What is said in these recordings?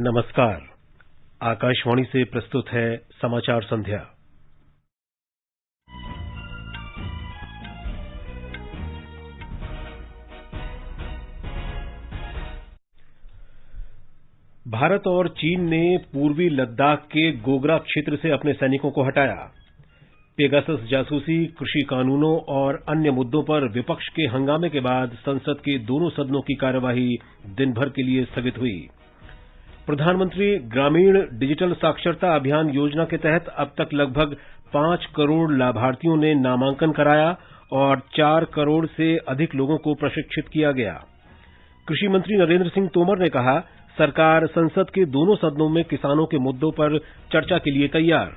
नमस्कार। आकाशवाणी से प्रस्तुत है समाचार संध्या। भारत और चीन ने पूर्वी लद्दाख के गोगरा क्षेत्र से अपने सैनिकों को हटाया। पेगासस जासूसी, कृषि कानूनों और अन्य मुद्दों पर विपक्ष के हंगामे के बाद संसद के दोनों सदनों की कार्यवाही दिन भर के लिए स्थगित हुई। प्रधानमंत्री ग्रामीण डिजिटल साक्षरता अभियान योजना के तहत अब तक लगभग 5 करोड़ लाभार्थियों ने नामांकन कराया और 4 करोड़ से अधिक लोगों को प्रशिक्षित किया गया। कृषि मंत्री नरेंद्र सिंह तोमर ने कहा, सरकार संसद के दोनों सदनों में किसानों के मुद्दों पर चर्चा के लिए तैयार।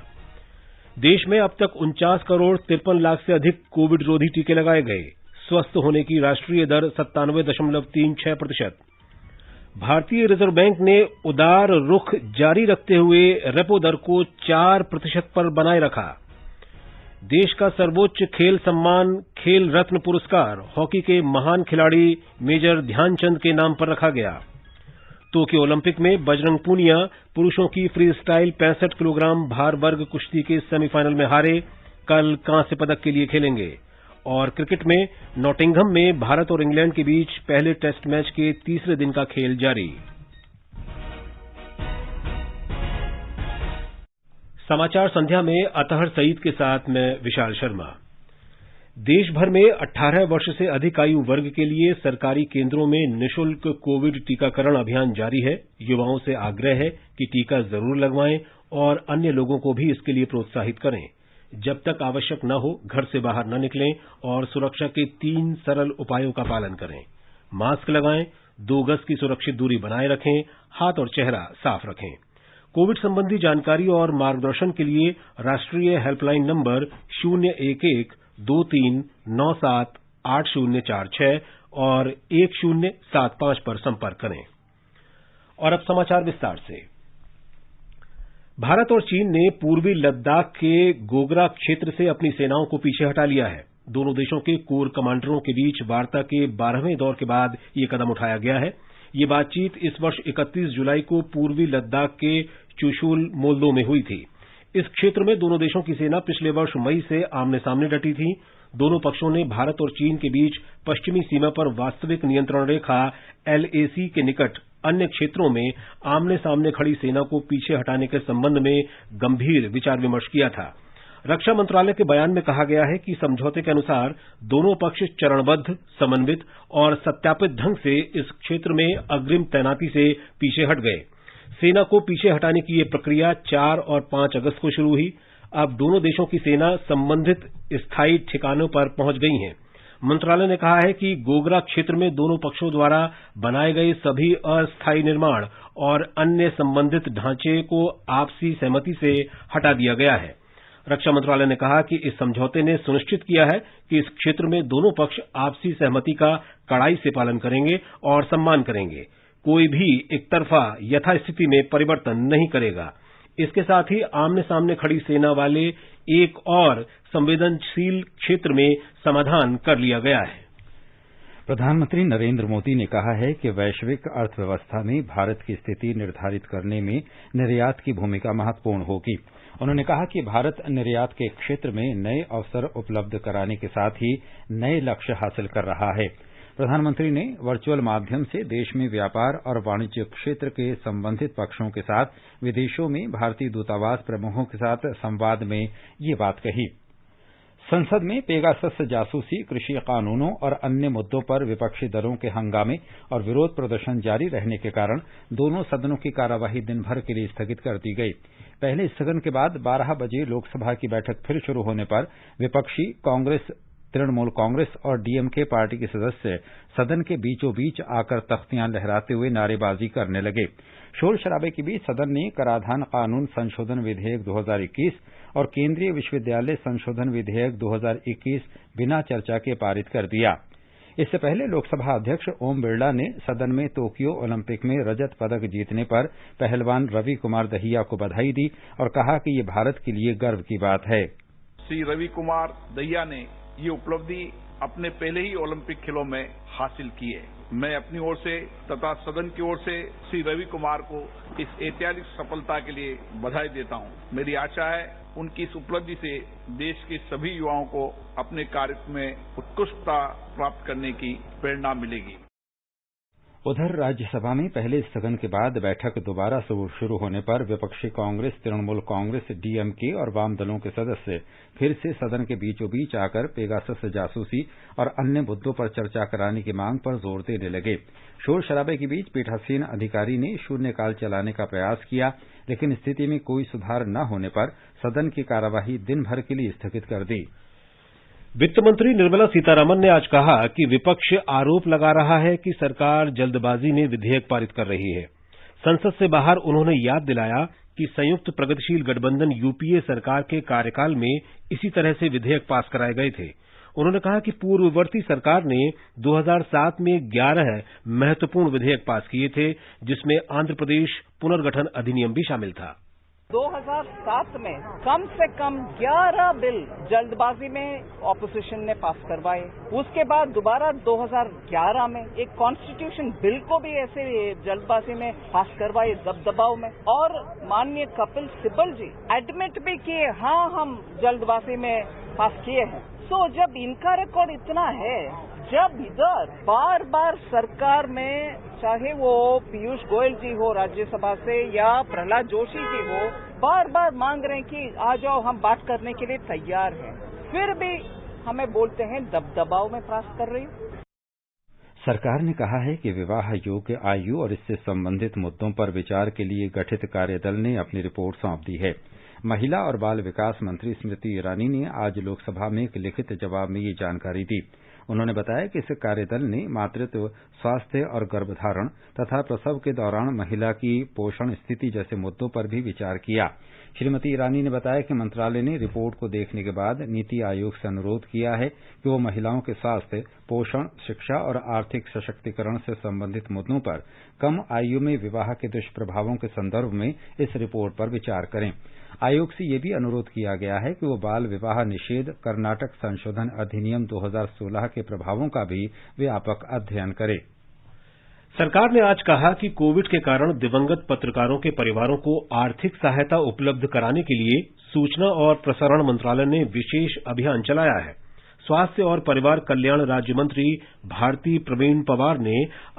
देश में अब तक 49 करोड़ 53 लाख से अधिक कोविड रोधी टीके लगाए गए। स्वस्थ होने की राष्ट्रीय दर 97.36%। भारतीय रिजर्व बैंक ने उदार रुख जारी रखते हुए रेपो दर को 4% पर बनाए रखा। देश का सर्वोच्च खेल सम्मान खेल रत्न पुरस्कार हॉकी के महान खिलाड़ी मेजर ध्यानचंद के नाम पर रखा गया। टोक्यो ओलंपिक में बजरंग पूनिया पुरुषों की फ्री स्टाइल 65 किलोग्राम भार वर्ग कुश्ती के सेमीफाइनल में हारे, कल कांस्य पदक के लिए खेलेंगे। और क्रिकेट में नॉटिंघम में भारत और इंग्लैंड के बीच पहले टेस्ट मैच के तीसरे दिन का खेल जारी। समाचार संध्या में अतहर सईद के साथ मैं विशाल शर्मा। देश भर में 18 वर्ष से अधिक आयु वर्ग के लिए सरकारी केंद्रों में निःशुल्क कोविड टीकाकरण अभियान जारी है। युवाओं से आग्रह है कि टीका जरूर लगवाएं और अन्य लोगों को भी इसके लिए प्रोत्साहित करें। जब तक आवश्यक न हो, घर से बाहर न निकलें और सुरक्षा के 3 सरल उपायों का पालन करें। मास्क लगाएं, 2 गज की सुरक्षित दूरी बनाए रखें, हाथ और चेहरा साफ रखें। कोविड संबंधी जानकारी और मार्गदर्शन के लिए राष्ट्रीय हेल्पलाइन नंबर 011-2397-8046 और 1075 पर संपर्क करें। और अब समाचार विस्तार से। भारत और चीन ने पूर्वी लद्दाख के गोगरा क्षेत्र से अपनी सेनाओं को पीछे हटा लिया है। दोनों देशों के कोर कमांडरों के बीच वार्ता के 12वें दौर के बाद यह कदम उठाया गया है। ये बातचीत इस वर्ष 31 जुलाई को पूर्वी लद्दाख के चुशूल मोल्दो में हुई थी। इस क्षेत्र में दोनों देशों की सेना पिछले वर्ष मई से आमने सामने डटी थी। दोनों पक्षों ने भारत और चीन के बीच पश्चिमी सीमा पर वास्तविक नियंत्रण रेखा LAC के निकट अन्य क्षेत्रों में आमने सामने खड़ी सेना को पीछे हटाने के संबंध में गंभीर विचार विमर्श किया था। रक्षा मंत्रालय के बयान में कहा गया है कि समझौते के अनुसार दोनों पक्ष चरणबद्ध, समन्वित और सत्यापित ढंग से इस क्षेत्र में अग्रिम तैनाती से पीछे हट गए। सेना को पीछे हटाने की यह प्रक्रिया 4 और 5 अगस्त को शुरू हुई। अब दोनों देशों की सेना संबंधित स्थायी ठिकानों पर पहुंच गई हैं। मंत्रालय ने कहा है कि गोगरा क्षेत्र में दोनों पक्षों द्वारा बनाए गए सभी अस्थायी निर्माण और अन्य संबंधित ढांचे को आपसी सहमति से हटा दिया गया है। रक्षा मंत्रालय ने कहा कि इस समझौते ने सुनिश्चित किया है कि इस क्षेत्र में दोनों पक्ष आपसी सहमति का कड़ाई से पालन करेंगे और सम्मान करेंगे। कोई भी एकतरफा यथास्थिति में परिवर्तन नहीं करेगा। इसके साथ ही आमने सामने खड़ी सेना वाले एक और संवेदनशील क्षेत्र में समाधान कर लिया गया है। प्रधानमंत्री नरेंद्र मोदी ने कहा है कि वैश्विक अर्थव्यवस्था में भारत की स्थिति निर्धारित करने में निर्यात की भूमिका महत्वपूर्ण होगी। उन्होंने कहा कि भारत निर्यात के क्षेत्र में नए अवसर उपलब्ध कराने के साथ ही नए लक्ष्य हासिल कर रहा है। प्रधानमंत्री ने वर्चुअल माध्यम से देश में व्यापार और वाणिज्य क्षेत्र के संबंधित पक्षों के साथ विदेशों में भारतीय दूतावास प्रमुखों के साथ संवाद में ये बात कही। संसद में पेगासस जासूसी, कृषि कानूनों और अन्य मुद्दों पर विपक्षी दलों के हंगामे और विरोध प्रदर्शन जारी रहने के कारण दोनों सदनों की कार्यवाही दिन भर के लिए स्थगित कर दी गई। पहले स्थगन के बाद 12 बजे लोकसभा की बैठक फिर शुरू होने पर विपक्षी कांग्रेस, तृणमूल कांग्रेस और DMK पार्टी के सदस्य सदन के बीचों बीच आकर तख्तियां लहराते हुए नारेबाजी करने लगे। शोर शराबे के बीच सदन ने कराधान कानून संशोधन विधेयक 2021 और केंद्रीय विश्वविद्यालय संशोधन विधेयक 2021 बिना चर्चा के पारित कर दिया। इससे पहले लोकसभा अध्यक्ष ओम बिरला ने सदन में टोक्यो ओलंपिक में रजत पदक जीतने पर पहलवान रवि कुमार दहिया को बधाई दी और कहा कि ये भारत के लिए गर्व की बात है। श्री रवि कुमार दहिया ने ये उपलब्धि अपने पहले ही ओलंपिक खेलों में हासिल की है। मैं अपनी ओर से तथा सदन की ओर से श्री रवि कुमार को इस ऐतिहासिक सफलता के लिए बधाई देता हूं। मेरी आशा है उनकी इस उपलब्धि से देश के सभी युवाओं को अपने कार्य में उत्कृष्टता प्राप्त करने की प्रेरणा मिलेगी। उधर राज्यसभा में पहले स्थगन के बाद बैठक दोबारा शुरू होने पर विपक्षी कांग्रेस, तृणमूल कांग्रेस, डीएमके और वाम दलों के सदस्य फिर से सदन के बीचों बीच आकर पेगासस जासूसी और अन्य मुद्दों पर चर्चा कराने की मांग पर जोर देने लगे। शोर शराबे के बीच पीठासीन अधिकारी ने शून्यकाल चलाने का प्रयास किया, लेकिन स्थिति में कोई सुधार न होने पर सदन की कार्यवाही दिन भर के लिए स्थगित कर दी। वित्त मंत्री निर्मला सीतारमण ने आज कहा कि विपक्ष आरोप लगा रहा है कि सरकार जल्दबाजी में विधेयक पारित कर रही है। संसद से बाहर उन्होंने याद दिलाया कि संयुक्त प्रगतिशील गठबंधन यूपीए सरकार के कार्यकाल में इसी तरह से विधेयक पास कराए गए थे। उन्होंने कहा कि पूर्ववर्ती सरकार ने 2007 में 11 महत्वपूर्ण विधेयक पास किए थे, जिसमें आंध्र प्रदेश पुनर्गठन अधिनियम भी शामिल था। 2007 में कम से कम 11 बिल जल्दबाजी में ऑपोजिशन ने पास करवाए। उसके बाद दोबारा 2011 में एक कॉन्स्टिट्यूशन बिल को भी ऐसे जल्दबाजी में पास करवाए दबदबाव में, और माननीय कपिल सिब्बल जी एडमिट भी किए, हाँ हम जल्दबाजी में पास किए हैं। तो जब इनका रिकॉर्ड इतना है, जब इधर बार बार सरकार में चाहे वो पीयूष गोयल जी हो राज्यसभा से या प्रहलाद जोशी जी हो, बार बार मांग रहे हैं कि आ जाओ हम बात करने के लिए तैयार हैं, फिर भी हमें बोलते हैं दबदबाव में पास कर रही हूं। सरकार ने कहा है कि विवाह योग्य आयु और इससे संबंधित मुद्दों पर विचार के लिए गठित कार्यदल ने अपनी रिपोर्ट सौंप दी है। महिला और बाल विकास मंत्री स्मृति ईरानी ने आज लोकसभा में एक लिखित जवाब में ये जानकारी दी। उन्होंने बताया कि इस कार्यदल ने मातृत्व, स्वास्थ्य और गर्भधारण तथा प्रसव के दौरान महिला की पोषण स्थिति जैसे मुद्दों पर भी विचार किया। श्रीमती ईरानी ने बताया कि मंत्रालय ने रिपोर्ट को देखने के बाद नीति आयोग से अनुरोध किया है कि वो महिलाओं के स्वास्थ्य, पोषण, शिक्षा और आर्थिक सशक्तिकरण से संबंधित मुद्दों पर कम आयु में विवाह के दुष्प्रभावों के संदर्भ में इस रिपोर्ट पर विचार करें। आयोग से यह भी अनुरोध किया गया है कि वो बाल विवाह निषेध कर्नाटक संशोधन अधिनियम 2016 के प्रभावों का भी व्यापक अध्ययन करे। सरकार ने आज कहा कि कोविड के कारण दिवंगत पत्रकारों के परिवारों को आर्थिक सहायता उपलब्ध कराने के लिए सूचना और प्रसारण मंत्रालय ने विशेष अभियान चलाया है। स्वास्थ्य और परिवार कल्याण राज्य मंत्री भारती प्रवीण पवार ने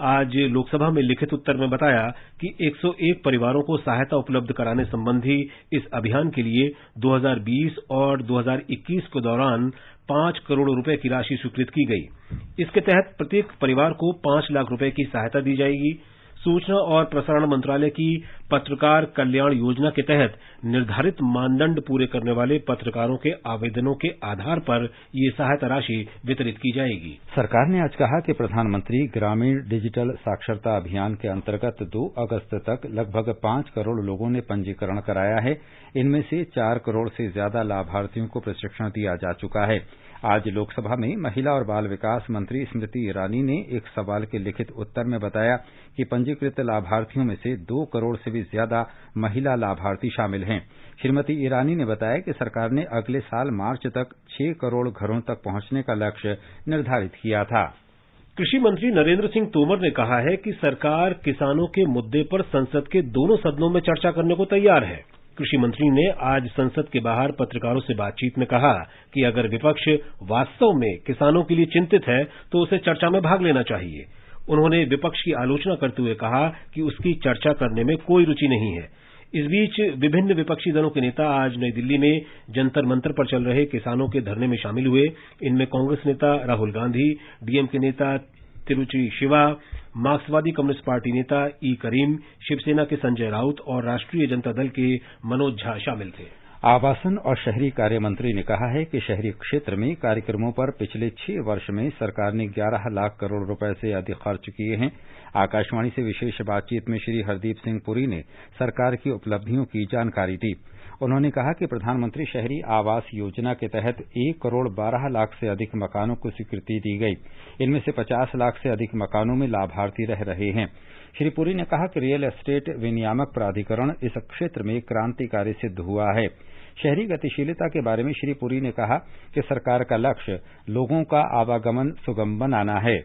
आज लोकसभा में लिखित उत्तर में बताया कि 101 परिवारों को सहायता उपलब्ध कराने संबंधी इस अभियान के लिए 2020 और 2021 के दौरान 5 करोड़ रुपए की राशि स्वीकृत की गई। इसके तहत प्रत्येक परिवार को 5 लाख रुपए की सहायता दी जाएगी। सूचना और प्रसारण मंत्रालय की पत्रकार कल्याण योजना के तहत निर्धारित मानदंड पूरे करने वाले पत्रकारों के आवेदनों के आधार पर ये सहायता राशि वितरित की जाएगी। सरकार ने आज कहा कि प्रधानमंत्री ग्रामीण डिजिटल साक्षरता अभियान के अंतर्गत 2 अगस्त तक लगभग 5 करोड़ लोगों ने पंजीकरण कराया है। इनमें से 4 करोड़ से ज्यादा लाभार्थियों को प्रशिक्षण दिया जा चुका है। आज लोकसभा में महिला और बाल विकास मंत्री स्मृति ईरानी ने एक सवाल के लिखित उत्तर में बताया कि पंजीकृत लाभार्थियों में से 2 करोड़ से भी ज्यादा महिला लाभार्थी शामिल हैं। श्रीमती ईरानी ने बताया कि सरकार ने अगले साल मार्च तक 6 करोड़ घरों तक पहुंचने का लक्ष्य निर्धारित किया था। कृषि मंत्री नरेंद्र सिंह तोमर ने कहा है कि सरकार किसानों के मुद्दे पर संसद के दोनों सदनों में चर्चा करने को तैयार है। कृषि मंत्री ने आज संसद के बाहर पत्रकारों से बातचीत में कहा कि अगर विपक्ष वास्तव में किसानों के लिए चिंतित है तो उसे चर्चा में भाग लेना चाहिए। उन्होंने विपक्ष की आलोचना करते हुए कहा कि उसकी चर्चा करने में कोई रुचि नहीं है। इस बीच विभिन्न विपक्षी दलों के नेता आज नई दिल्ली में जंतर मंतर पर चल रहे किसानों के धरने में शामिल हुए। इनमें कांग्रेस नेता राहुल गांधी, डीएमके नेता तिरुचि शिवा, मार्क्सवादी कम्युनिस्ट पार्टी नेता ई करीम, शिवसेना के संजय राउत और राष्ट्रीय जनता दल के मनोज झा शामिल थे। आवासन और शहरी कार्य मंत्री ने कहा है कि शहरी क्षेत्र में कार्यक्रमों पर पिछले 6 वर्ष में सरकार ने 11 लाख करोड़ रुपए से अधिक खर्च किए हैं। आकाशवाणी से विशेष बातचीत में श्री हरदीप सिंह पुरी ने सरकार की उपलब्धियों की जानकारी दी। उन्होंने कहा कि प्रधानमंत्री शहरी आवास योजना के तहत 1 करोड़ 12 लाख से अधिक मकानों को स्वीकृति दी गई। इनमें से 50 लाख से अधिक मकानों में लाभार्थी रह रहे हैं। श्री पुरी ने कहा कि रियल एस्टेट विनियामक प्राधिकरण इस क्षेत्र में क्रांतिकारी सिद्ध हुआ है। शहरी गतिशीलता के बारे में श्री पुरी ने कहा कि सरकार का लक्ष्य लोगों का आवागमन सुगम बनाना है।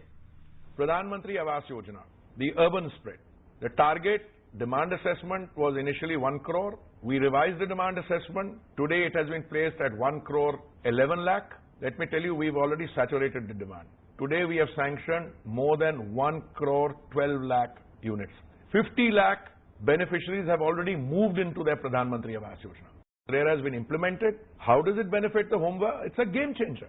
Pradhan Mantri Awas Yojana, the urban spread. The target demand assessment was initially 1 crore. We revised the demand assessment. Today it has been placed at 1 crore 11 lakh. Let me tell you, we've already saturated the demand. Today we have sanctioned more than 1 crore 12 lakh units. 50 lakh beneficiaries have already moved into their Pradhan Mantri Awas Yojana. RERA has been implemented. How does it benefit the home? It's a game changer.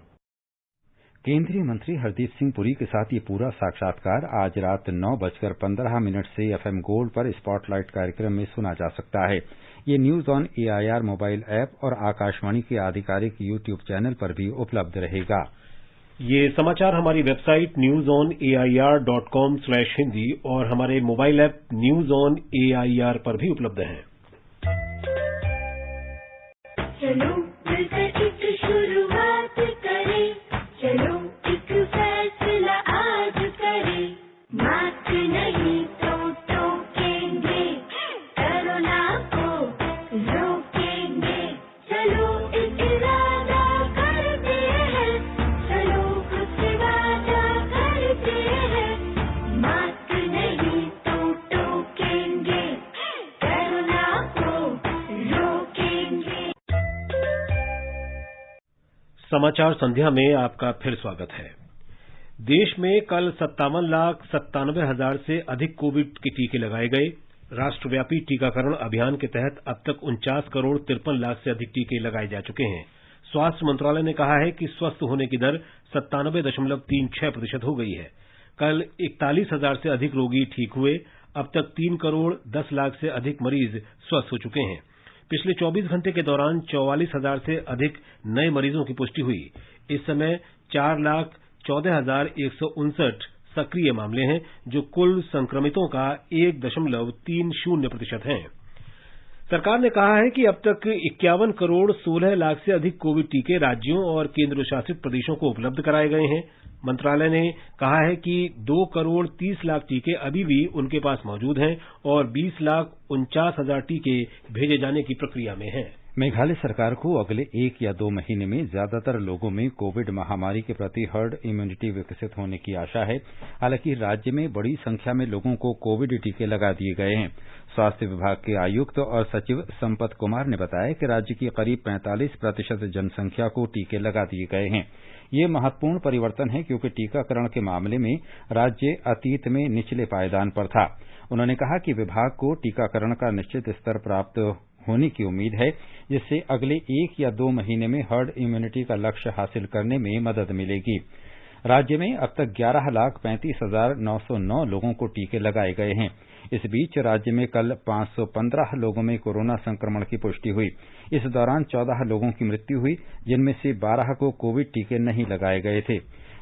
केंद्रीय मंत्री हरदीप सिंह पुरी के साथ ये पूरा साक्षात्कार आज रात 9:15 से FM गोल्ड पर स्पॉटलाइट कार्यक्रम में सुना जा सकता है। ये news on AIR mobile app और आकाशवाणी के आधिकारिक YouTube चैनल पर भी उपलब्ध रहेगा। ये समाचार हमारी वेबसाइट newsonair.com/hindi और हमारे mobile app news on AIR पर भी उपलब्ध हैं। चलो मिलकर एक शुरुआत करें, चलो एक फैसला आज करें, मास्क नहीं तो टोकेंगे, कोरोना को रोकेंगे, चलो एक इरादा करते हैं, चलो खुद से वादा करते हैं, मास्क नहीं तो टोकेंगे, कोरोना को रोकेंगे। समाचार संध्या में आपका फिर स्वागत है। देश में कल 57,97,000 से अधिक कोविड के टीके लगाए गए। राष्ट्रव्यापी टीकाकरण अभियान के तहत अब तक 49 करोड़ 53 लाख से अधिक टीके लगाए जा चुके हैं। स्वास्थ्य मंत्रालय ने कहा है कि स्वस्थ होने की दर 97.36% हो गई है। कल 41,000 से अधिक रोगी ठीक हुए। अब तक 3 करोड़ 10 लाख से अधिक मरीज स्वस्थ हो चुके हैं। पिछले 24 घंटे के दौरान 44,000 से अधिक नए मरीजों की पुष्टि हुई। इस समय 4,14,159 सक्रिय मामले हैं, जो कुल संक्रमितों का 1.30% है। सरकार ने कहा है कि अब तक 51 करोड़ 16 लाख से अधिक कोविड टीके राज्यों और केंद्र शासित प्रदेशों को उपलब्ध कराए गए हैं। मंत्रालय ने कहा है कि 2 करोड़ 30 लाख टीके अभी भी उनके पास मौजूद हैं और 20,49,000 टीके भेजे जाने की प्रक्रिया में हैं। मेघालय सरकार को अगले 1 या 2 महीने में ज्यादातर लोगों में कोविड महामारी के प्रति हर्ड इम्यूनिटी विकसित होने की आशा है। हालांकि राज्य में बड़ी संख्या में लोगों को कोविड टीके लगा दिए गए हैं। स्वास्थ्य विभाग के आयुक्त और सचिव संपत कुमार ने बताया कि राज्य की करीब 45% जनसंख्या को टीके लगा दिए गए हैं। ये महत्वपूर्ण परिवर्तन है क्योंकि टीकाकरण के मामले में राज्य अतीत में निचले पायदान पर था। उन्होंने कहा कि विभाग को टीकाकरण का निश्चित स्तर प्राप्त होने की उम्मीद है, जिससे अगले 1 या 2 महीने में हर्ड इम्यूनिटी का लक्ष्य हासिल करने में मदद मिलेगी। राज्य में अब तक 11,35,909 लोगों को टीके लगाए गए हैं। इस बीच राज्य में कल 515 लोगों में कोरोना संक्रमण की पुष्टि हुई। इस दौरान 14 लोगों की मृत्यु हुई, जिनमें से 12 को कोविड टीके नहीं लगाए गए थे।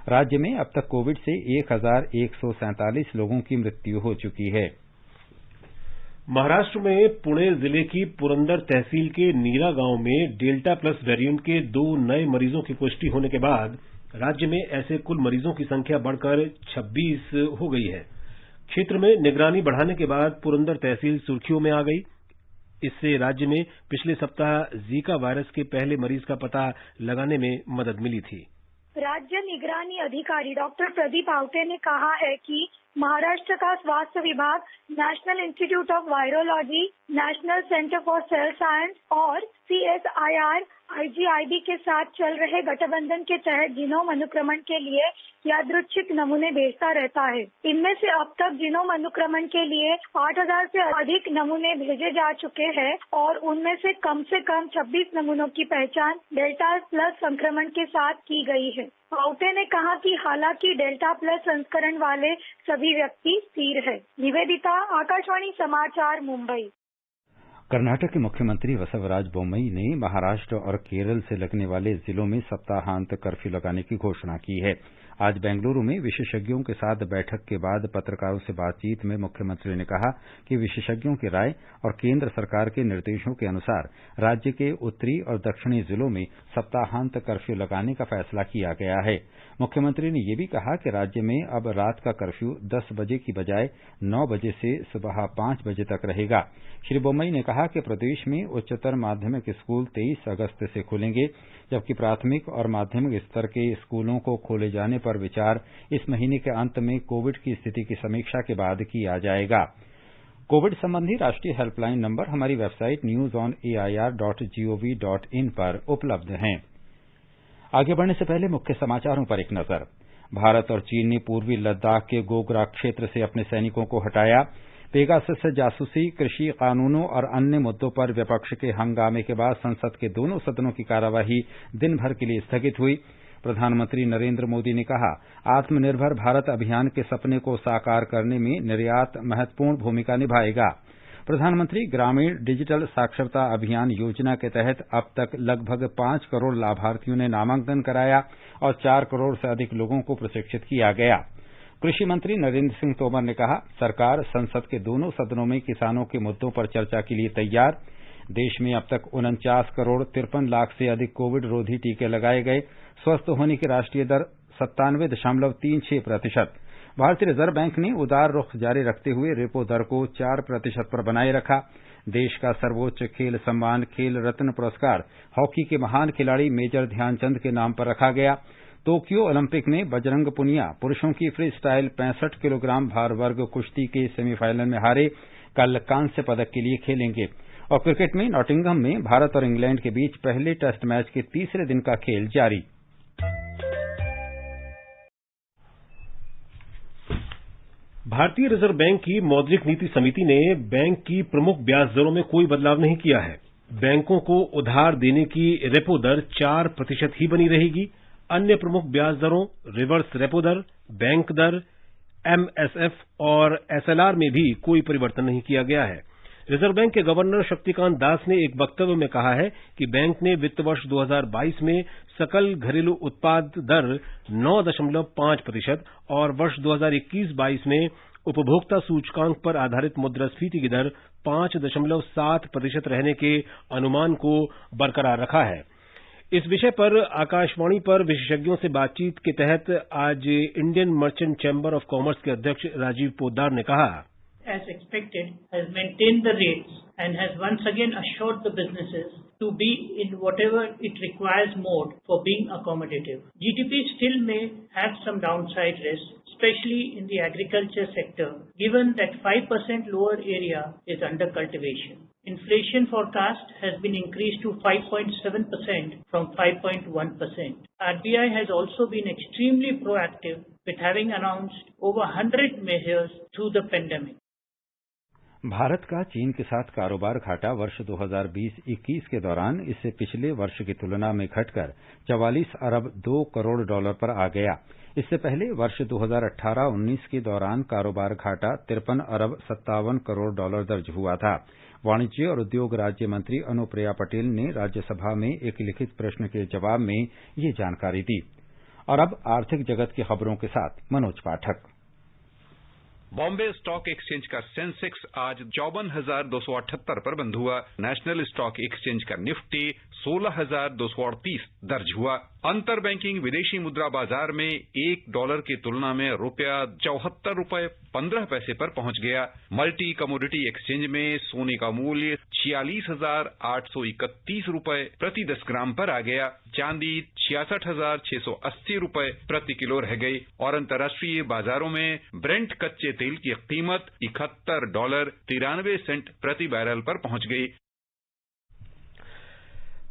राज्य में अब तक कोविड से 1,147 लोगों की मृत्यु हो चुकी है। महाराष्ट्र में पुणे जिले की पुरंदर तहसील के नीरा गांव में डेल्टा प्लस वेरिएंट के 2 नए मरीजों की पुष्टि होने के बाद राज्य में ऐसे कुल मरीजों की संख्या बढ़कर 26 हो गई है। क्षेत्र में निगरानी बढ़ाने के बाद पुरंदर तहसील सुर्खियों में आ गई। इससे राज्य में पिछले सप्ताह जीका वायरस के पहले मरीज का पता लगाने में मदद मिली थी। राज्य निगरानी अधिकारी डॉक्टर प्रदीप आवटे ने कहा है कि महाराष्ट्र का स्वास्थ्य विभाग national institute of virology, national centre for sale science और CSIR IGIB के साथ चल रहे गठबंधन के तहत जीनोम अनुक्रमण के लिए यादृच्छिक नमूने भेजता रहता है। इनमें से अब तक जीनोम अनुक्रमण के लिए 8,000 से अधिक नमूने भेजे जा चुके हैं और उनमें से कम 26 नमूनों की पहचान डेल्टा प्लस संक्रमण के साथ की गई है। आवटे ने कहा कि हालांकि डेल्टा प्लस संस्करण वाले सभी व्यक्ति स्थिर है। निवेदिता, आकाशवाणी समाचार, मुंबई। कर्नाटक के मुख्यमंत्री बसवराज बोम्मई ने महाराष्ट्र और केरल से लगने वाले जिलों में सप्ताहांत कर्फ्यू लगाने की घोषणा की है। आज बेंगलुरु में विशेषज्ञों के साथ बैठक के बाद पत्रकारों से बातचीत में मुख्यमंत्री ने कहा कि विशेषज्ञों की राय और केंद्र सरकार के निर्देशों के अनुसार राज्य के उत्तरी और दक्षिणी जिलों में सप्ताहांत कर्फ्यू लगाने का फैसला किया गया है। मुख्यमंत्री ने यह भी कहा कि राज्य में अब रात का कर्फ्यू 10 बजे की बजाय 9 बजे से सुबह 5 बजे तक रहेगा। श्री बोम्मई ने कहा कि प्रदेश में उच्चतर माध्यमिक स्कूल 23 अगस्त से खुलेंगे, जबकि प्राथमिक और माध्यमिक स्तर के स्कूलों को खोले जाने पर पर विचार इस महीने के अंत में कोविड की स्थिति की समीक्षा के बाद किया जाएगा। कोविड संबंधी राष्ट्रीय हेल्पलाइन नंबर हमारी वेबसाइट newsonair.gov.in पर उपलब्ध हैं। आगे बढ़ने से पहले मुख्य समाचारों पर एक नजर। भारत और चीन ने पूर्वी लद्दाख के गोगरा क्षेत्र से अपने सैनिकों को हटाया। पेगासस जासूसी, कृषि कानूनों और अन्य मुद्दों पर विपक्ष के हंगामे के बाद संसद के दोनों सदनों की कार्यवाही दिन भर के लिए स्थगित हुई। प्रधानमंत्री नरेंद्र मोदी ने कहा, आत्मनिर्भर भारत अभियान के सपने को साकार करने में निर्यात महत्वपूर्ण भूमिका निभाएगा। प्रधानमंत्री ग्रामीण डिजिटल साक्षरता अभियान योजना के तहत अब तक लगभग 5 करोड़ लाभार्थियों ने नामांकन कराया और 4 करोड़ से अधिक लोगों को प्रशिक्षित किया गया। कृषि मंत्री नरेंद्र सिंह तोमर ने कहा, सरकार संसद के दोनों सदनों में किसानों के मुद्दों पर चर्चा के लिए तैयार। देश में अब तक 49 करोड़ 53 लाख से अधिक कोविड रोधी टीके लगाए गए। स्वस्थ होने की राष्ट्रीय दर 97.36%। भारतीय रिजर्व बैंक ने उदार रुख जारी रखते हुए रेपो दर को 4% पर बनाए रखा। देश का सर्वोच्च खेल सम्मान खेल रत्न पुरस्कार हॉकी के महान खिलाड़ी मेजर ध्यानचंद के नाम पर रखा गया। टोक्यो ओलंपिक में बजरंग पुनिया पुरुषों की फ्री स्टाइल 65 किलोग्राम भार वर्ग कुश्ती के सेमीफाइनल में हारे, कल कांस्य पदक के लिए खेलेंगे। और क्रिकेट में नॉटिंघम में भारत और इंग्लैंड के बीच पहले टेस्ट मैच के तीसरे दिन का खेल जारी। भारतीय रिजर्व बैंक की मौद्रिक नीति समिति ने बैंक की प्रमुख ब्याज दरों में कोई बदलाव नहीं किया है। बैंकों को उधार देने की रेपो दर 4% ही बनी रहेगी। अन्य प्रमुख ब्याज दरों रिवर्स रेपो दर, बैंक दर, एमएसएफ और एसएलआर में भी कोई परिवर्तन नहीं किया गया है। रिजर्व बैंक के गवर्नर शक्तिकांत दास ने एक वक्तव्य में कहा है कि बैंक ने वित्त वर्ष 2022 में सकल घरेलू उत्पाद दर 9.5% और वर्ष 2021-22 में उपभोक्ता सूचकांक पर आधारित मुद्रास्फीति की दर 5.7% रहने के अनुमान को बरकरार रखा है। इस विषय पर आकाशवाणी पर विशेषज्ञों से बातचीत के तहत आज Indian merchant chamber of commerce के अध्यक्ष राजीव पोद्दार ने कहा, as expected, has maintained the rates and has once again assured the businesses to be in whatever it requires mode for being accommodative. GDP still may have some downside risks, especially in the agriculture sector, given that 5% lower area is under cultivation. Inflation forecast has been increased to 5.7% from 5.1%. RBI has also been extremely proactive with having announced over 100 measures through the pandemic. Bharat का चीन के साथ कारोबार घाटा वर्ष 2020-21 के दौरान इससे पिछले वर्ष की तुलना में घटकर 44 अरब 2 करोड़ डॉलर पर आ गया। इससे पहले वर्ष 2018-19 के दौरान कारोबार घाटा 53 अरब 57 करोड़ डॉलर दर्ज हुआ था। वाणिज्य और उद्योग राज्य मंत्री अनुप्रिया पटेल ने राज्यसभा में एक लिखित प्रश्न के जवाब में ये जानकारी दी। और अब आर्थिक जगत की खबरों के साथ मनोज पाठक। बॉम्बे स्टॉक एक्सचेंज का सेंसेक्स आज 54,278 पर बंद हुआ। नेशनल स्टॉक एक्सचेंज का निफ्टी 16,238 दर्ज हुआ। अंतर बैंकिंग विदेशी मुद्रा बाजार में $1 की तुलना में ₹74.15 पर पहुंच गया। मल्टी कमोडिटी एक्सचेंज में सोने का मूल्य 46,831 रुपए प्रति 10 ग्राम पर आ गया। चांदी 66,680 रुपए प्रति किलो रह गई और अंतर्राष्ट्रीय बाजारों में ब्रेंट कच्चे तेल की कीमत $71.93 प्रति बैरल पर पहुंच गई।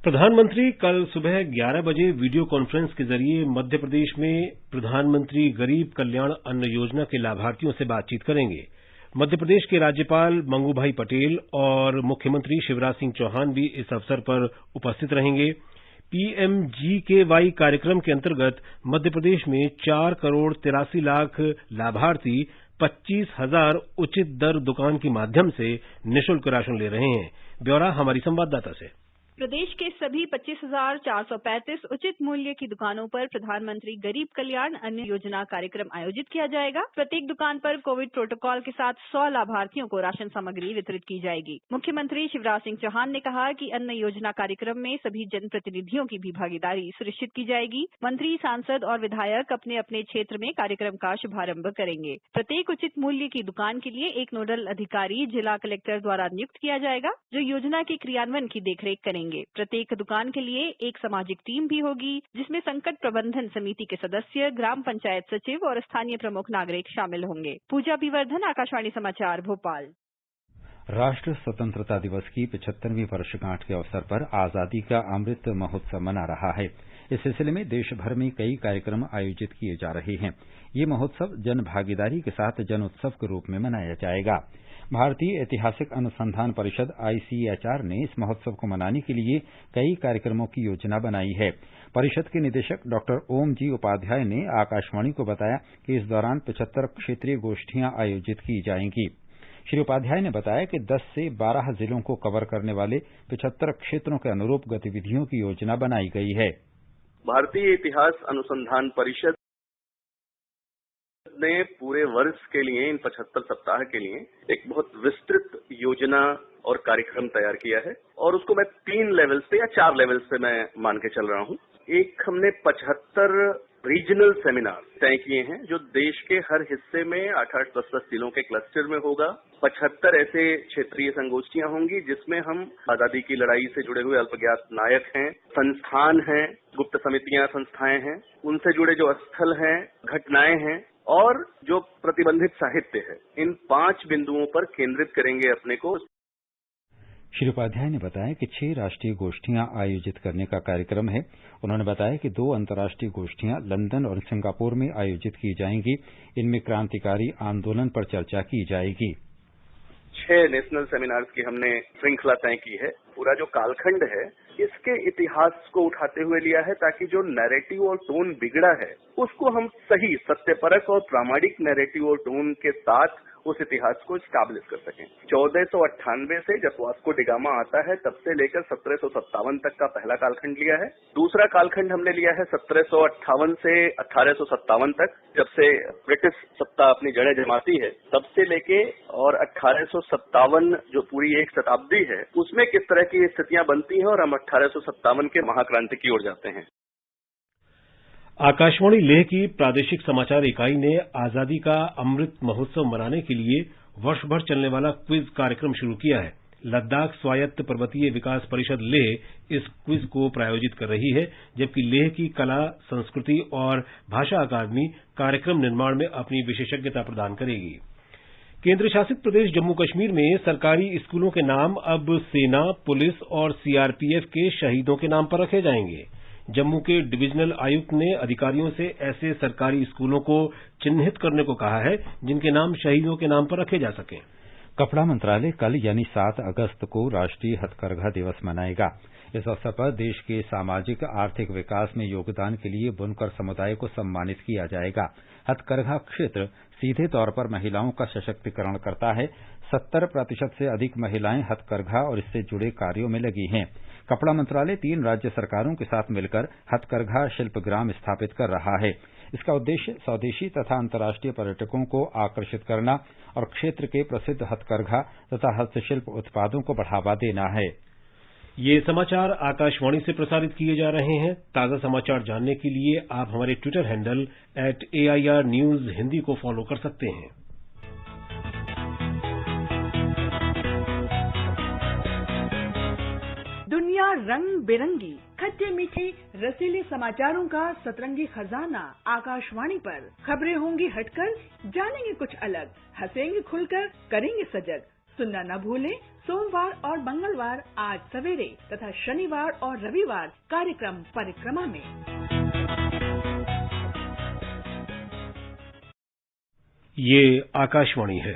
प्रधानमंत्री कल सुबह 11 बजे वीडियो कॉन्फ्रेंस के जरिए मध्य प्रदेश में प्रधानमंत्री गरीब कल्याण अन्न योजना के लाभार्थियों से बातचीत करेंगे। मध्य प्रदेश के राज्यपाल मंगूभाई पटेल और मुख्यमंत्री शिवराज सिंह चौहान भी इस अवसर पर उपस्थित रहेंगे। पीएमजीकेवाई कार्यक्रम के अंतर्गत मध्य प्रदेश में 4 करोड़ 83 लाख लाभार्थी 25,000 उचित दर दुकान के माध्यम से निःशुल्क राशन ले रहे हैं। ब्यौरा हमारी संवाददाता से। प्रदेश के सभी 25,435 उचित मूल्य की दुकानों पर प्रधानमंत्री गरीब कल्याण अन्न योजना कार्यक्रम आयोजित किया जाएगा। प्रत्येक दुकान पर कोविड प्रोटोकॉल के साथ 100 लाभार्थियों को राशन सामग्री वितरित की जाएगी। मुख्यमंत्री शिवराज सिंह चौहान ने कहा कि अन्न योजना कार्यक्रम में सभी जनप्रतिनिधियों की भी भागीदारी सुनिश्चित की जाएगी। मंत्री, सांसद और विधायक अपने अपने क्षेत्र में कार्यक्रम का शुभारंभ करेंगे। प्रत्येक उचित मूल्य की दुकान के लिए एक नोडल अधिकारी जिला कलेक्टर द्वारा नियुक्त किया जाएगा, जो योजना के क्रियान्वयन की देखरेख करेंगे। रहेंगे। प्रत्येक दुकान के लिए एक सामाजिक टीम भी होगी, जिसमें संकट प्रबंधन समिति के सदस्य, ग्राम पंचायत सचिव और स्थानीय प्रमुख नागरिक शामिल होंगे। पूजा विवर्धन, आकाशवाणी समाचार, भोपाल। राष्ट्र स्वतंत्रता दिवस की 75वीं वर्षगांठ के अवसर पर आजादी का अमृत महोत्सव मना रहा है। इस सिलसिले में देश भर में कई कार्यक्रम आयोजित किए जा रहे हैं। ये महोत्सव जन भागीदारी के साथ जन उत्सव के रूप में मनाया जाएगा। भारतीय ऐतिहासिक अनुसंधान परिषद ICHR ने इस महोत्सव को मनाने के लिए कई कार्यक्रमों की योजना बनाई है। परिषद के निदेशक डॉक्टर ओम जी उपाध्याय ने आकाशवाणी को बताया कि इस दौरान 75 क्षेत्रीय गोष्ठियां आयोजित की जाएंगी। श्री उपाध्याय ने बताया कि 10 से 12 जिलों को कवर करने वाले 75 क्षेत्रों के अनुरूप गतिविधियों की योजना बनाई गई है। भारतीय इतिहास अनुसंधान परिषद ने पूरे वर्ष के लिए, इन 75 सप्ताह के लिए एक बहुत विस्तृत योजना और कार्यक्रम तैयार किया है और उसको मैं 3 लेवल्स पे या 4 लेवल्स पे मैं मान के चल रहा हूँ। एक, हमने 75 रीजनल सेमिनार तय किए हैं जो देश के हर हिस्से में 8-8, 10-10 जिलों के क्लस्टर में होगा। 75 ऐसे क्षेत्रीय संगोष्ठियां होंगी जिसमें हम आजादी की लड़ाई से जुड़े हुए अल्पज्ञात नायक हैं, संस्थान हैं, गुप्त समितियां, संस्थाएं हैं, उनसे जुड़े जो स्थल हैं, घटनाएं हैं और जो प्रतिबंधित साहित्य है, इन 5 बिंदुओं पर केंद्रित करेंगे अपने को। श्री उपाध्याय ने बताया कि 6 राष्ट्रीय गोष्ठियां आयोजित करने का कार्यक्रम है। उन्होंने बताया कि 2 अंतर्राष्ट्रीय गोष्ठियां लंदन और सिंगापुर में आयोजित की जाएंगी। इनमें क्रांतिकारी आंदोलन पर चर्चा की जाएगी। 6 नेशनल सेमिनार्स की हमने श्रृंखला तय की है। पूरा जो कालखंड है इसके इतिहास को उठाते हुए लिया है ताकि जो नैरेटिव और टोन बिगड़ा है उसको हम सही, सत्यपरक और प्रामाणिक नैरेटिव और टोन के साथ उस इतिहास को स्टैब्लिश कर सकें। 1498 से जब वास्को डी गामा आता है तब से लेकर 1757 तक का पहला कालखंड लिया है। दूसरा कालखंड हमने लिया है 1758 से 1857 तक, जब से ब्रिटिश सत्ता अपनी जड़ें जमाती है तब से लेके, और 1857 जो पूरी एक शताब्दी है उसमें किस तरह की स्थितियां बनती हैं और हम 1857 के महाक्रांति की ओर जाते हैं। आकाशवाणी लेह की प्रादेशिक समाचार इकाई ने आजादी का अमृत महोत्सव मनाने के लिए वर्ष भर चलने वाला क्विज कार्यक्रम शुरू किया है। लद्दाख स्वायत्त पर्वतीय विकास परिषद लेह इस क्विज को प्रायोजित कर रही है, जबकि लेह की कला, संस्कृति और भाषा अकादमी कार्यक्रम निर्माण में अपनी विशेषज्ञता प्रदान करेगी। केंद्र शासित प्रदेश जम्मू कश्मीर में सरकारी स्कूलों के नाम अब सेना, पुलिस और CRPF के शहीदों के नाम पर रखे जाएंगे। जम्मू के डिविजनल आयुक्त ने अधिकारियों से ऐसे सरकारी स्कूलों को चिन्हित करने को कहा है जिनके नाम शहीदों के नाम पर रखे जा सकें। कपड़ा मंत्रालय कल यानी 7 अगस्त को राष्ट्रीय हथकरघा दिवस मनाएगा। इस अवसर पर देश के सामाजिक आर्थिक विकास में योगदान के लिए बुनकर समुदाय को सम्मानित किया जाएगा। हथकरघा क्षेत्र सीधे तौर पर महिलाओं का सशक्तिकरण करता है। 70% से अधिक महिलाएं हथकरघा और इससे जुड़े कार्यों में लगी हैं। कपड़ा मंत्रालय 3 राज्य सरकारों के साथ मिलकर हथकरघा शिल्पग्राम स्थापित कर रहा है। इसका उद्देश्य स्वदेशी तथा अंतर्राष्ट्रीय पर्यटकों को आकर्षित करना और क्षेत्र के प्रसिद्ध हथकरघा तथा हस्तशिल्प उत्पादों को बढ़ावा देना है। ये समाचार आकाशवाणी से प्रसारित किए जा रहे हैं। ताजा समाचार जानने के लिए आप हमारे Twitter handle @AIR News Hindi को फॉलो कर सकते हैं। दुनिया रंग बिरंगी, खट्टे मीठे रसीले समाचारों का सतरंगी खजाना आकाशवाणी पर। खबरें होंगी हटकर, जानेंगे कुछ अलग, हंसेंगे खुलकर, करेंगे सजग। सुनना न भूलें सोमवार और मंगलवार 8 सवेरे तथा शनिवार और रविवार कार्यक्रम परिक्रमा में। ये आकाशवाणी है।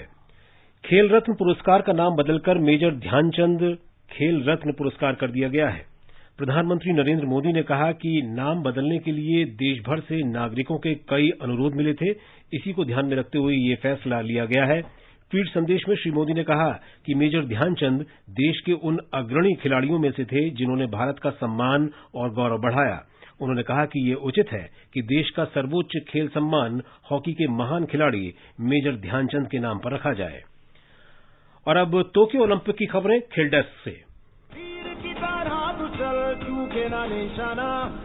खेल रत्न पुरस्कार का नाम बदलकर मेजर ध्यानचंद खेल रत्न पुरस्कार कर दिया गया है। प्रधानमंत्री नरेंद्र मोदी ने कहा कि नाम बदलने के लिए देश भर से नागरिकों के कई अनुरोध मिले थे। इसी को ध्यान में रखते हुए ये फैसला लिया गया है। ट्वीट संदेश में श्री मोदी ने कहा कि मेजर ध्यानचंद देश के उन अग्रणी खिलाड़ियों में से थे जिन्होंने भारत का सम्मान और गौरव बढ़ाया। उन्होंने कहा कि ये उचित है कि देश का सर्वोच्च खेल सम्मान हॉकी के महान खिलाड़ी मेजर ध्यानचंद के नाम पर रखा जाए। और अब टोक्यो ओलंपिक की खबरें खेल डेस्क से।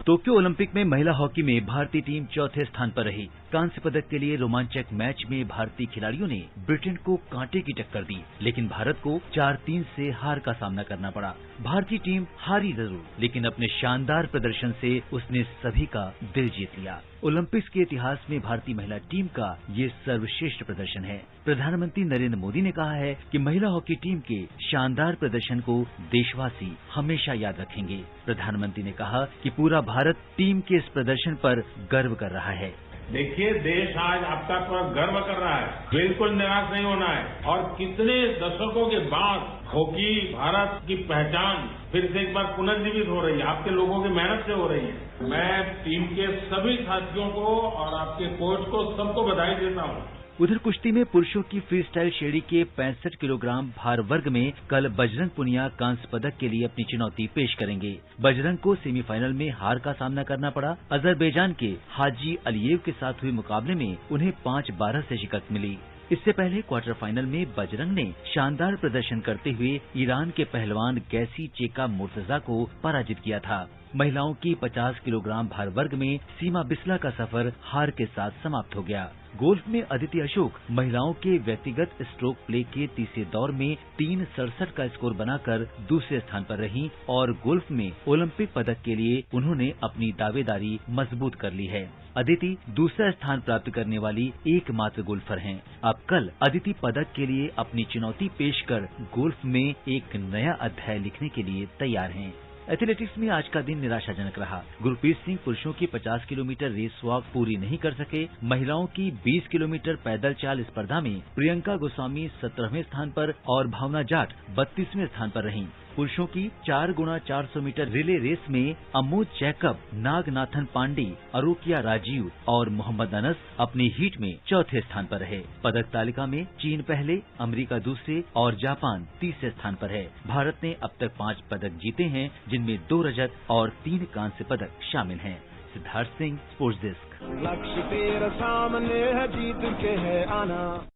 टोक्यो ओलंपिक में महिला हॉकी में भारतीय टीम चौथे स्थान पर रही। कांस्य पदक के लिए रोमांचक मैच में भारतीय खिलाड़ियों ने ब्रिटेन को कांटे की टक्कर दी, लेकिन भारत को 4-3 से हार का सामना करना पड़ा। भारतीय टीम हारी जरूर, लेकिन अपने शानदार प्रदर्शन से उसने सभी का दिल जीत लिया। ओलंपिक्स के इतिहास में भारतीय महिला टीम का ये सर्वश्रेष्ठ प्रदर्शन है। प्रधानमंत्री नरेंद्र मोदी ने कहा है कि महिला हॉकी टीम के शानदार प्रदर्शन को देशवासी हमेशा याद रखेंगे। प्रधानमंत्री ने कहा कि पूरा भारत टीम के इस प्रदर्शन पर गर्व कर रहा है। देखिए, देश आज आपका पर गर्व कर रहा है, बिल्कुल निराश नहीं होना है। और कितने दशकों के बाद हॉकी भारत की पहचान फिर से एक बार पुनर्जीवित हो रही है, आपके लोगों की मेहनत से हो रही है। मैं टीम के सभी साथियों को और आपके कोच को सबको बधाई देता हूँ। उधर कुश्ती में पुरुषों की फ्री स्टाइल श्रेणी के 65 किलोग्राम भार वर्ग में कल बजरंग पुनिया कांस्य पदक के लिए अपनी चुनौती पेश करेंगे। बजरंग को सेमीफाइनल में हार का सामना करना पड़ा। अजरबैजान के हाजी अलियेव के साथ हुए मुकाबले में उन्हें 5-12 से शिकस्त मिली। इससे पहले क्वार्टर फाइनल में बजरंग ने शानदार प्रदर्शन करते हुए ईरान के पहलवान गैसी चेका मुर्तजा को पराजित किया था। महिलाओं की 50 किलोग्राम भार वर्ग में सीमा बिस्ला का सफर हार के साथ समाप्त हो गया। गोल्फ में अदिति अशोक महिलाओं के व्यक्तिगत स्ट्रोक प्ले के तीसरे दौर में 3.67 का स्कोर बनाकर दूसरे स्थान पर रहीं और गोल्फ में ओलंपिक पदक के लिए उन्होंने अपनी दावेदारी मजबूत कर ली है। अदिति दूसरा स्थान प्राप्त करने वाली एकमात्र गोल्फर हैं। अब कल अदिति पदक के लिए अपनी चुनौती पेश कर गोल्फ में एक नया अध्याय लिखने के लिए तैयार हैं। एथलेटिक्स में आज का दिन निराशाजनक रहा। गुरप्रीत सिंह पुरुषों की 50 किलोमीटर रेस वॉक पूरी नहीं कर सके। महिलाओं की 20 किलोमीटर पैदल चाल स्पर्धा में प्रियंका गोस्वामी 17वें स्थान पर और भावना जाट 32वें स्थान पर रहीं। पुरुषों की 4x400 मीटर रिले रेस में अमोद जैकब, नागनाथन पांडे, अरोकिया राजीव और मोहम्मद अनस अपनी हीट में चौथे स्थान पर रहे। पदक तालिका में चीन पहले, अमेरिका दूसरे और जापान तीसरे स्थान पर है। भारत ने अब तक 5 पदक जीते हैं, जिनमें 2 रजत और 3 कांस्य पदक शामिल हैं। Siddharth Singh, sports desk. लक्ष्य तेरा सामने है, जीत के है आना।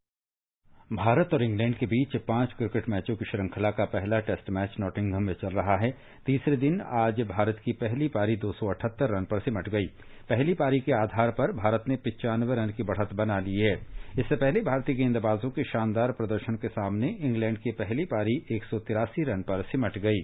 भारत और इंग्लैंड के बीच 5 क्रिकेट मैचों की श्रृंखला का पहला टेस्ट मैच नॉटिंघम में चल रहा है। तीसरे दिन आज भारत की पहली पारी 278 रन पर सिमट गई। पहली पारी के आधार पर भारत ने 95 रन की बढ़त बना ली है। इससे पहले भारतीय गेंदबाजों के शानदार प्रदर्शन के सामने इंग्लैंड की पहली पारी 183 रन पर सिमट गई।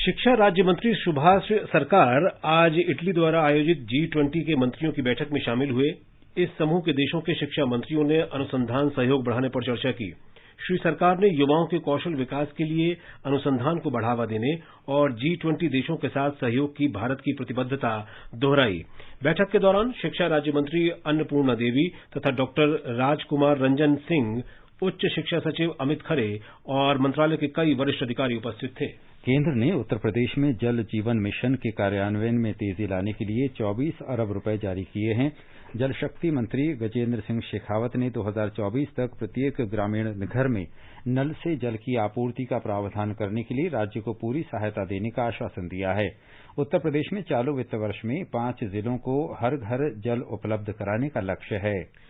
शिक्षा राज्य मंत्री सुभाष सरकार आज इटली द्वारा आयोजित G20 के मंत्रियों की बैठक में शामिल हुए। इस समूह के देशों के शिक्षा मंत्रियों ने अनुसंधान सहयोग बढ़ाने पर चर्चा की। श्री सरकार ने युवाओं के कौशल विकास के लिए अनुसंधान को बढ़ावा देने और G20 देशों के साथ सहयोग की भारत की प्रतिबद्धता दोहराई। बैठक के दौरान शिक्षा राज्य मंत्री अन्नपूर्णा देवी तथा डॉक्टर राजकुमार रंजन सिंह, उच्च शिक्षा सचिव अमित खरे और मंत्रालय के कई वरिष्ठ अधिकारी उपस्थित थे। केंद्र ने उत्तर प्रदेश में जल जीवन मिशन के कार्यान्वयन में तेजी लाने के लिए 24 अरब रुपए जारी किए हैं। जल शक्ति मंत्री गजेंद्र सिंह शेखावत ने 2024 तक प्रत्येक ग्रामीण घर में नल से जल की आपूर्ति का प्रावधान करने के लिए राज्य को पूरी सहायता देने का आश्वासन दिया है। उत्तर प्रदेश में चालू वित्त वर्ष में 5 जिलों को हर घर जल उपलब्ध कराने का लक्ष्य है।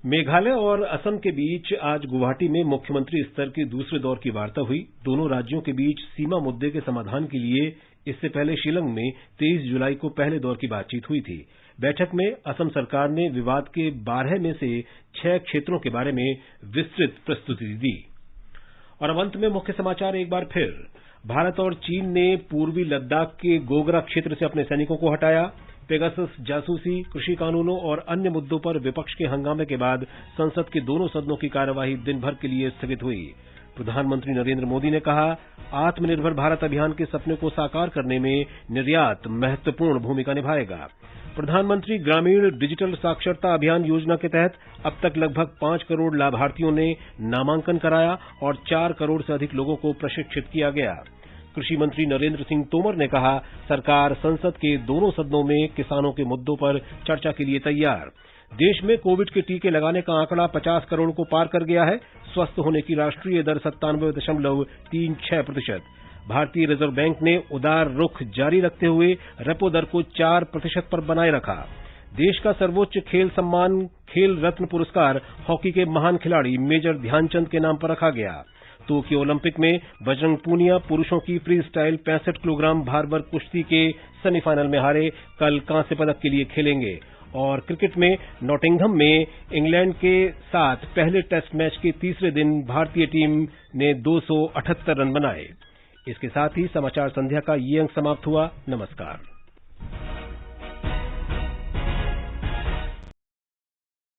मेघालय और असम के बीच आज गुवाहाटी में मुख्यमंत्री स्तर के दूसरे दौर की वार्ता हुई। दोनों राज्यों के बीच सीमा मुद्दे के समाधान के लिए इससे पहले शिलंग में 23 जुलाई को पहले दौर की बातचीत हुई थी। बैठक में असम सरकार ने विवाद के 12 में से 6 क्षेत्रों के बारे में विस्तृत प्रस्तुति दी। और अब अंत में मुख्य समाचार एक बार फिर। भारत और चीन ने पूर्वी लद्दाख के गोगरा क्षेत्र से अपने सैनिकों को हटाया। पेगासस जासूसी, कृषि कानूनों और अन्य मुद्दों पर विपक्ष के हंगामे के बाद संसद के दोनों सदनों की कार्यवाही दिन भर के लिए स्थगित हुई। प्रधानमंत्री नरेंद्र मोदी ने कहा, आत्मनिर्भर भारत अभियान के सपने को साकार करने में निर्यात महत्वपूर्ण भूमिका निभाएगा। प्रधानमंत्री ग्रामीण डिजिटल साक्षरता अभियान योजना के तहत अब तक लगभग 5 करोड़ लाभार्थियों ने नामांकन कराया और 4 करोड़ से अधिक लोगों को प्रशिक्षित किया गया। कृषि मंत्री नरेंद्र सिंह तोमर ने कहा, सरकार संसद के दोनों सदनों में किसानों के मुद्दों पर चर्चा के लिए तैयार। देश में कोविड के टीके लगाने का आंकड़ा 50 करोड़ को पार कर गया है। स्वस्थ होने की राष्ट्रीय दर 97.36%। भारतीय रिजर्व बैंक ने उदार रुख जारी रखते हुए रेपो दर को 4% पर बनाए रखा। देश का सर्वोच्च खेल सम्मान खेल रत्न पुरस्कार हॉकी के महान खिलाड़ी मेजर ध्यानचंद के नाम पर रखा गया। टोक्यो ओलंपिक में बजरंग पूनिया पुरुषों की फ्री स्टाइल 65 किलोग्राम भार वर्ग कुश्ती के सेमीफाइनल में हारे, कल कांस्य पदक के लिए खेलेंगे। और क्रिकेट में नॉटिंघम में इंग्लैंड के साथ पहले टेस्ट मैच के तीसरे दिन भारतीय टीम ने 278 रन बनाए। इसके साथ ही समाचार संध्या का ये अंक समाप्त हुआ। नमस्कार।